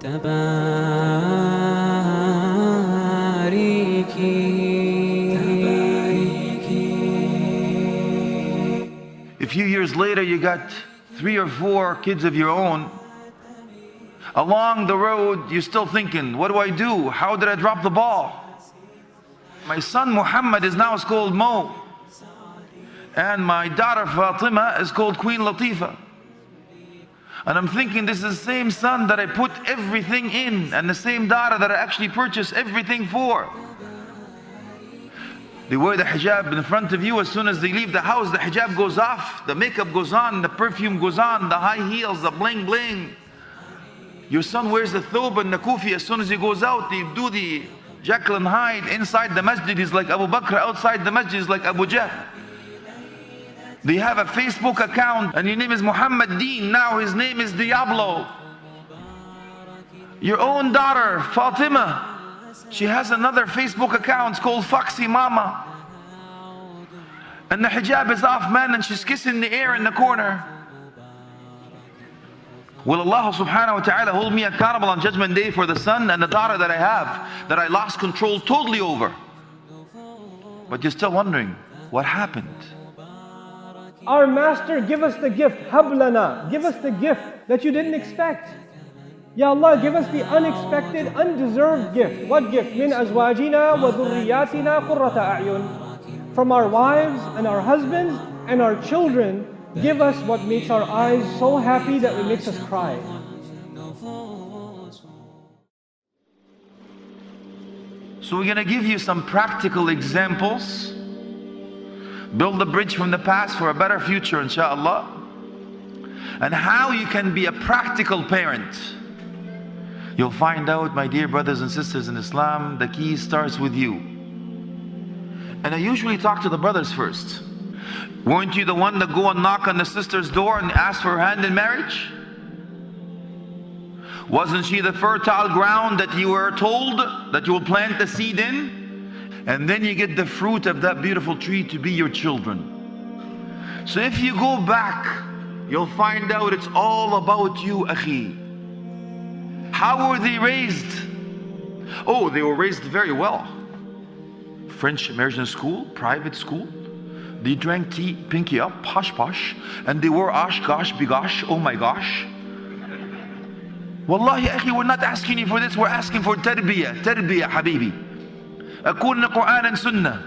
A few years later, you got 3 or 4 kids of your own. Along the road, you're still thinking, what do I do? How did I drop the ball? My son Muhammad is now called Mo. And my daughter Fatima is called Queen Latifah. And I'm thinking, this is the same son that I put everything in, and the same daughter that I actually purchased everything for. They wear the hijab in front of you. As soon as they leave the house, the hijab goes off, the makeup goes on, the perfume goes on, the high heels, the bling bling. Your son wears the thobe and the kufi. As soon as he goes out, they do the Jekyll and Hyde. Inside the masjid, he's like Abu Bakr. Outside the masjid, he's like Abu Jahl. They have a Facebook account, and your name is Muhammad Deen. Now his name is Diablo. Your own daughter, Fatima, she has another Facebook account called Foxy Mama. And the hijab is off, man, and she's kissing the air in the corner. Will Allah subhanahu wa ta'ala hold me accountable on Judgment Day for the son and the daughter that I have, that I lost control totally over? But you're still wondering, what happened? Our Master, give us the gift, hablana, give us the gift that you didn't expect. Ya Allah, give us the unexpected, undeserved gift. What gift? Min azwajina wa dhurriyatina qurrata a'yun. From our wives and our husbands and our children, give us what makes our eyes so happy that it makes us cry. So we're going to give you some practical examples. Build a bridge from the past for a better future, inshallah. And how you can be a practical parent. You'll find out, my dear brothers and sisters in Islam, the key starts with you. And I usually talk to the brothers first. Weren't you the one to go and knock on the sister's door and ask for her hand in marriage? Wasn't she the fertile ground that you were told that you will plant the seed in? And then you get the fruit of that beautiful tree to be your children. So if you go back, you'll find out it's all about you, akhi. How were they raised? Oh, they were raised very well. French immersion school, private school. They drank tea, pinky up, posh posh. And they wore osh gosh bigosh, oh my gosh. Wallahi, akhi, we're not asking you for this, we're asking for tarbiyah, habibi. Akun Quran and Sunnah.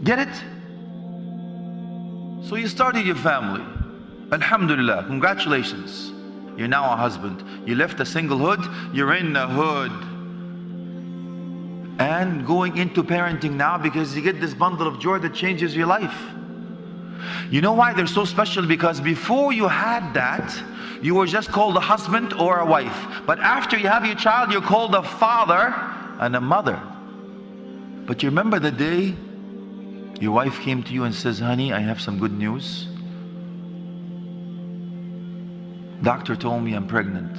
Get it? So you started your family. Alhamdulillah, congratulations. You're now a husband. You left the singlehood, you're in the hood. And going into parenting now, because you get this bundle of joy that changes your life. You know why they're so special? Because before you had that, you were just called a husband or a wife. But after you have your child, you're called a father and a mother. But you remember the day your wife came to you and says, honey, I have some good news. Doctor told me I'm pregnant.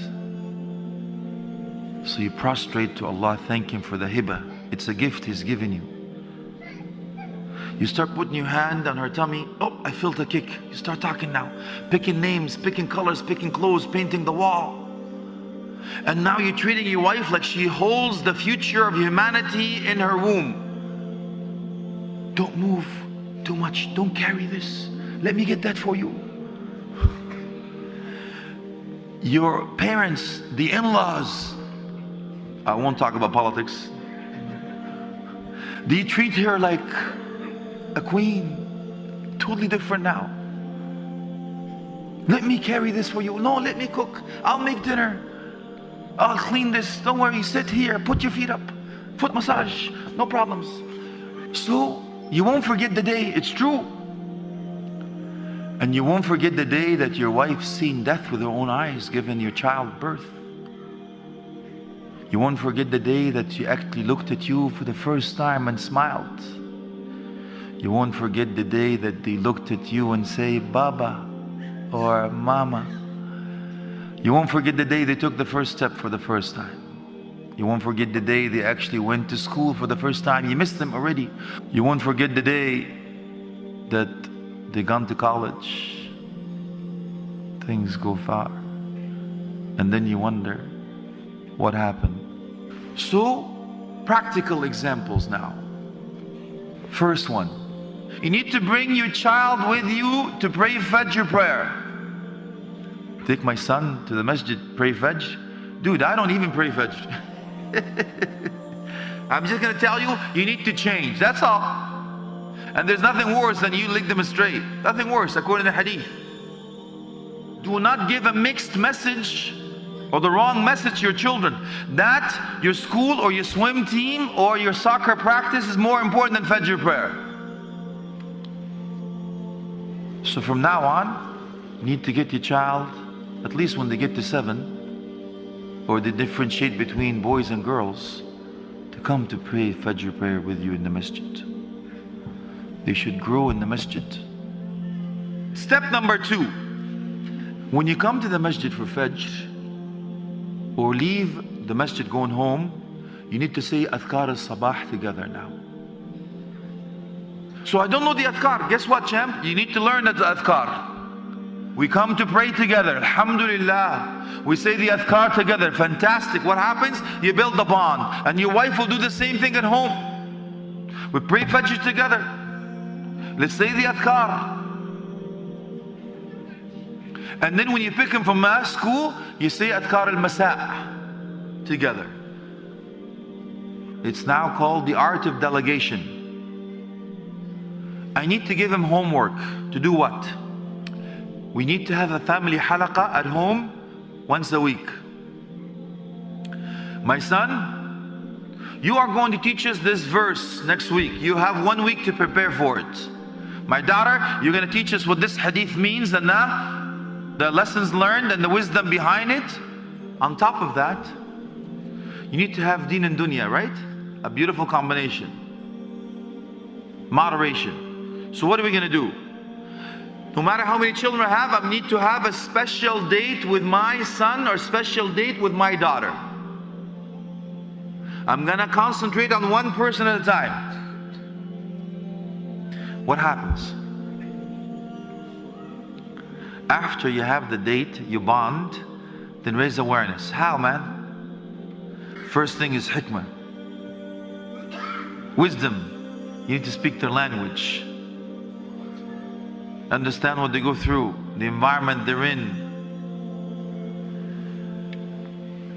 So you prostrate to Allah, thank Him for the hibah. It's a gift He's given you. You start putting your hand on her tummy. Oh, I felt a kick. You start talking now. Picking names, picking colors, picking clothes, painting the wall. And now you're treating your wife like she holds the future of humanity in her womb. Don't move too much. Don't carry this. Let me get that for you. Your parents, the in-laws, I won't talk about politics. They treat her like a queen. Totally different now. Let me carry this for you. No, let me cook. I'll make dinner. I'll clean this. Don't worry, sit here, put your feet up. Foot massage, no problems. So you won't forget the day, it's true. And you won't forget the day that your wife seen death with her own eyes, giving your child birth. You won't forget the day that she actually looked at you for the first time and smiled. You won't forget the day that they looked at you and say, Baba or Mama. You won't forget the day they took the first step for the first time. You won't forget the day they actually went to school for the first time. You missed them already. You won't forget the day that they gone to college. Things go far. And then you wonder, what happened. So, practical examples now. First one, you need to bring your child with you to pray Fajr prayer. Take my son to the masjid, pray Fajr. Dude, I don't even pray Fajr. I'm just going to tell you, you need to change. That's all. And there's nothing worse than you lead them astray. Nothing worse, according to the hadith. Do not give a mixed message or the wrong message to your children. That your school or your swim team or your soccer practice is more important than Fajr prayer. So from now on, you need to get your child, at least when they get to 7, or they differentiate between boys and girls, to come to pray Fajr prayer with you in the masjid. They should grow in the masjid. Step number 2. When you come to the masjid for Fajr, or leave the masjid going home, you need to say Adhkar al-Sabah together now. So I don't know the Adhkar. Guess what, champ? You need to learn the Adhkar. We come to pray together. Alhamdulillah. We say the Adhkar together. Fantastic. What happens? You build the bond. And your wife will do the same thing at home. We pray Fajr together. Let's say the Adhkar. And then when you pick him from school, you say Adhkar al-Masa' together. It's now called the Art of Delegation. I need to give him homework. To do what? We need to have a family halaqah at home once a week. My son, you are going to teach us this verse next week. You have 1 week to prepare for it. My daughter, you're going to teach us what this hadith means and the lessons learned and the wisdom behind it. On top of that, you need to have deen and dunya, right? A beautiful combination. Moderation. So what are we going to do? No matter how many children I have, I need to have a special date with my son or special date with my daughter. I'm going to concentrate on one person at a time. What happens? After you have the date, you bond, then raise awareness. How, man? First thing is hikmah. Wisdom. You need to speak their language. Understand what they go through, the environment they're in.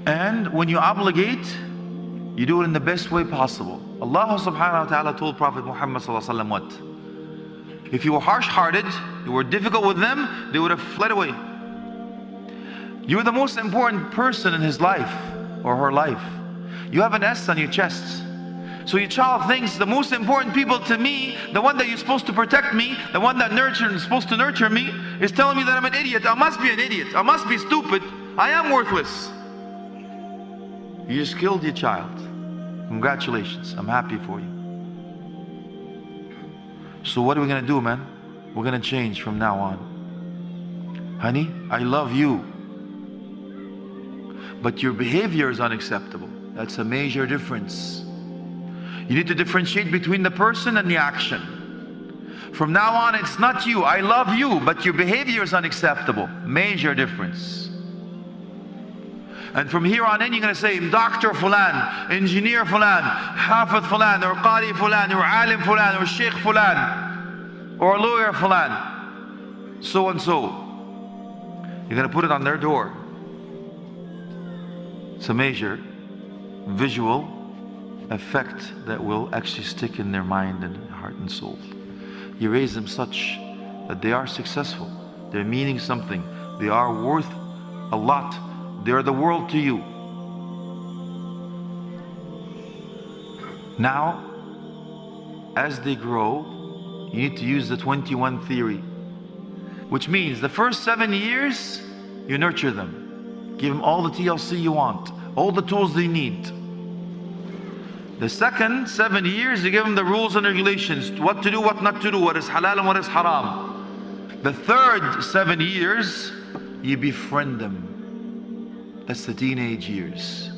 And when you obligate, you do it in the best way possible. Allah subhanahu wa ta'ala told Prophet Muhammad sallallahu alaihi wasallam what? If you were harsh-hearted, you were difficult with them, they would have fled away. You are the most important person in his life or her life. You have an S on your chest. So your child thinks the most important people to me, the one that you're supposed to protect me, the one that is supposed to nurture me, is telling me that I'm an idiot. I must be an idiot. I must be stupid. I am worthless. You just killed your child. Congratulations. I'm happy for you. So what are we going to do, man? We're going to change from now on. Honey, I love you. But your behavior is unacceptable. That's a major difference. You need to differentiate between the person and the action. From now on, it's not you. I love you, but your behavior is unacceptable. Major difference. And from here on in, you're going to say, Dr. Fulan, Engineer Fulan, Hafid Fulan, or Qari Fulan, or Alim Fulan, or Sheikh Fulan, or Lawyer Fulan, so and so. You're going to put it on their door. It's a major visual effect that will actually stick in their mind and heart and soul. You raise them such that they are successful. They're meaning something. They are worth a lot. They are the world to you. Now, as they grow, you need to use the 21 theory, which means the first 7 years, you nurture them. Give them all the TLC you want, all the tools they need. The second 7 years, you give them the rules and regulations, what to do, what not to do, what is halal and what is haram. The third 7 years, you befriend them. That's the teenage years.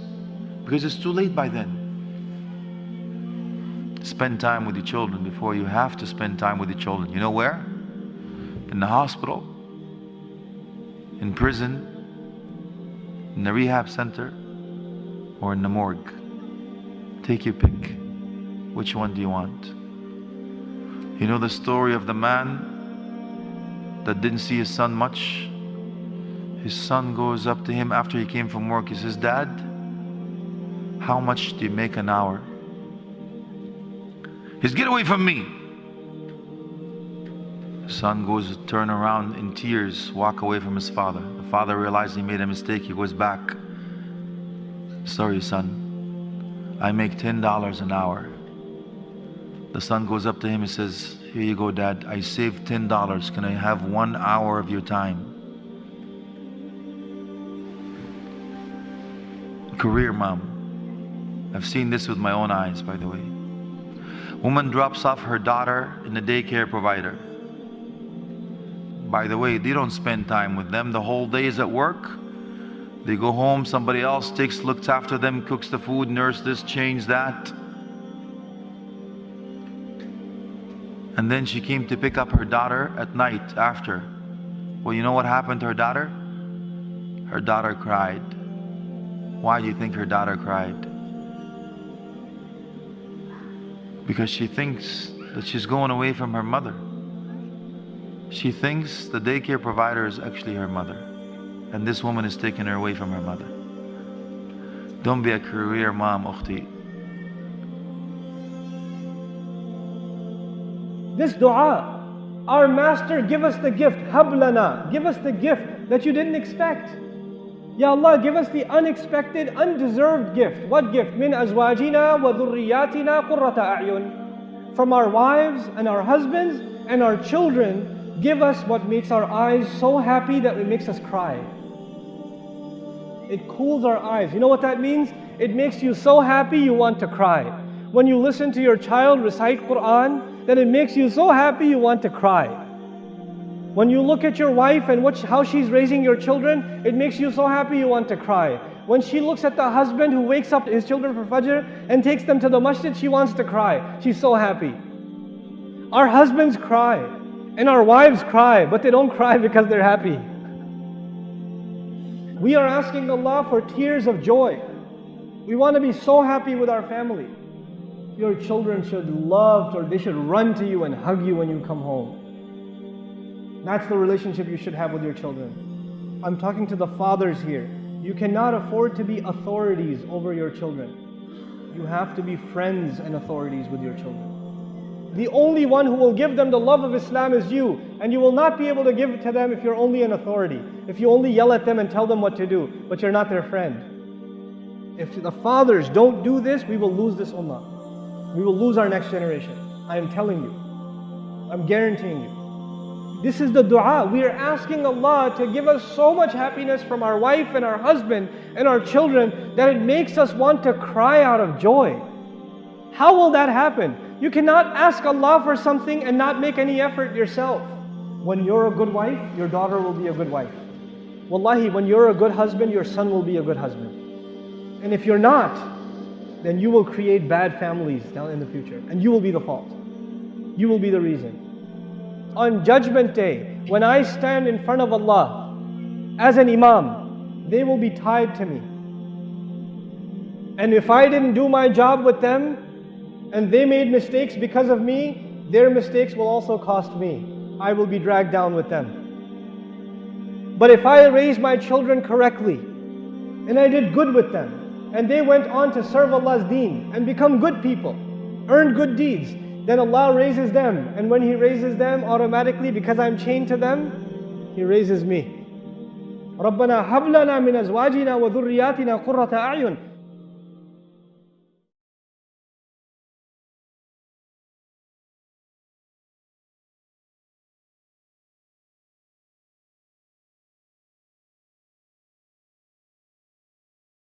Because it's too late by then. Spend time with your children before you have to spend time with your children. You know where? In the hospital, in prison, in the rehab center, or in the morgue. Take your pick. Which one do you want? You know the story of the man that didn't see his son much? His son goes up to him after he came from work. He says, "Dad, how much do you make an hour?" He says, "Get away from me." The son goes to turn around in tears, walk away from his father. The father realizes he made a mistake. He goes back. "Sorry, son, I make $10 an hour." The son goes up to him and says, "Here you go, Dad. I saved $10. Can I have 1 hour of your time?" Career mom. I've seen this with my own eyes, by the way. Woman drops off her daughter in the daycare provider. By the way, they don't spend time with them. The whole day is at work. They go home, somebody else looks after them, cooks the food, nurse this, change that. And then she came to pick up her daughter at night after. Well, you know what happened to her daughter? Her daughter cried. Why do you think her daughter cried? Because she thinks that she's going away from her mother. She thinks the daycare provider is actually her mother. And this woman is taking her away from her mother. Don't be a career mom, ukhti. This dua, our Master, give us the gift, hablana, give us the gift that you didn't expect. Ya Allah, give us the unexpected, undeserved gift. What gift? Min azwajina wa dhurriyatina qurrata a'yun. From our wives and our husbands and our children, give us what makes our eyes so happy that it makes us cry. It cools our eyes. You know what that means? It makes you so happy you want to cry. When you listen to your child recite Quran, then it makes you so happy you want to cry. When you look at your wife and how she's raising your children, it makes you so happy you want to cry. When she looks at the husband who wakes up his children for Fajr and takes them to the masjid, she wants to cry. She's so happy. Our husbands cry and our wives cry, but they don't cry because they're happy. We are asking Allah for tears of joy. We want to be so happy with our family. Your children should love, or they should run to you and hug you when you come home. That's the relationship you should have with your children. I'm talking to the fathers here. You cannot afford to be authorities over your children. You have to be friends and authorities with your children. The only one who will give them the love of Islam is you, and you will not be able to give it to them if you're only an authority, if you only yell at them and tell them what to do, but you're not their friend. If the fathers don't do this, we will lose this ummah. We will lose our next generation. I am telling you. I'm guaranteeing you. This is the dua. We are asking Allah to give us so much happiness from our wife and our husband and our children that it makes us want to cry out of joy. How will that happen? You cannot ask Allah for something and not make any effort yourself. When you're a good wife, your daughter will be a good wife. Wallahi, when you're a good husband, your son will be a good husband. And if you're not, then you will create bad families down in the future. And you will be the fault. You will be the reason. On Judgment Day, when I stand in front of Allah as an imam, they will be tied to me. And if I didn't do my job with them, and they made mistakes because of me, their mistakes will also cost me. I will be dragged down with them. But if I raised my children correctly, and I did good with them, and they went on to serve Allah's deen and become good people, earned good deeds, then Allah raises them. And when He raises them, automatically, because I'm chained to them, He raises me. رَبَّنَا هَبْ لَنَا مِنْ أَزْوَاجِنَا وَذُرِّيَّاتِنَا قُرَّةَ أَعْيُنٍ